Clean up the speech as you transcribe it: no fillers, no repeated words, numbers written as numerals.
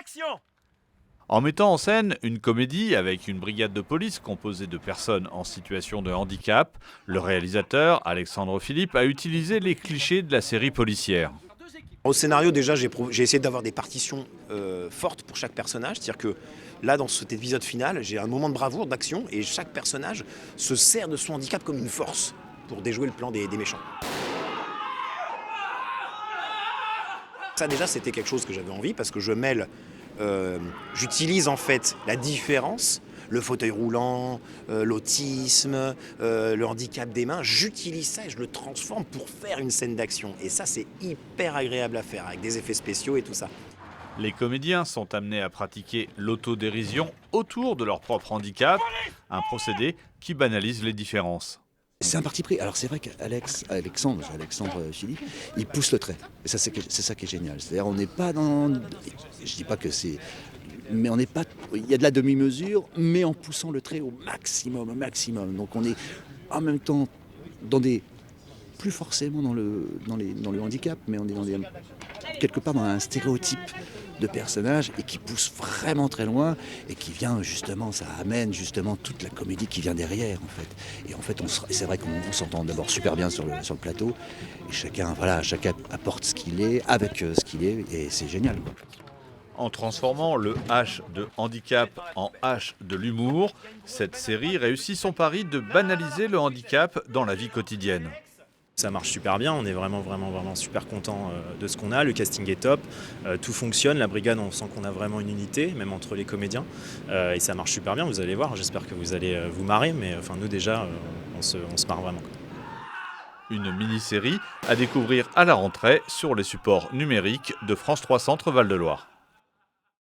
Action! En mettant en scène une comédie avec une brigade de police composée de personnes en situation de handicap, le réalisateur, Alexandre Philippe, a utilisé les clichés de la série policière. Au scénario, déjà, j'ai essayé d'avoir des partitions fortes pour chaque personnage. C'est-à-dire que là, dans cet épisode final, j'ai un moment de bravoure, d'action, et chaque personnage se sert de son handicap comme une force pour déjouer le plan des méchants. Ça, déjà, c'était quelque chose que j'avais envie, parce que j'utilise en fait la différence, le fauteuil roulant, l'autisme, le handicap des mains, j'utilise ça et je le transforme pour faire une scène d'action. Et ça, c'est hyper agréable à faire, avec des effets spéciaux et tout ça. Les comédiens sont amenés à pratiquer l'autodérision autour de leur propre handicap, un procédé qui banalise les différences. C'est un parti pris. Alors c'est vrai qu'Alexandre Philippe, il pousse le trait. Et ça, c'est ça qui est génial. C'est-à-dire on n'est pas dans... Je dis pas que c'est... Mais on n'est pas... Il y a de la demi-mesure, mais en poussant le trait au maximum. Donc on est en même temps dans des... Plus forcément dans le handicap, mais on est quelque part dans un stéréotype de personnage et qui pousse vraiment très loin et qui vient justement, ça amène justement toute la comédie qui vient derrière en fait. Et en fait, c'est vrai qu'on s'entend d'abord super bien sur le plateau et chacun apporte ce qu'il est avec ce qu'il est et c'est génial, quoi. En transformant le H de handicap en H de l'humour, cette série réussit son pari de banaliser le handicap dans la vie quotidienne. Ça marche super bien, on est vraiment super content de ce qu'on a, le casting est top, tout fonctionne, la brigade on sent qu'on a vraiment une unité, même entre les comédiens, et ça marche super bien, vous allez voir, j'espère que vous allez vous marrer, mais enfin nous déjà on se marre vraiment. Une mini-série à découvrir à la rentrée sur les supports numériques de France 3 Centre Val de Loire.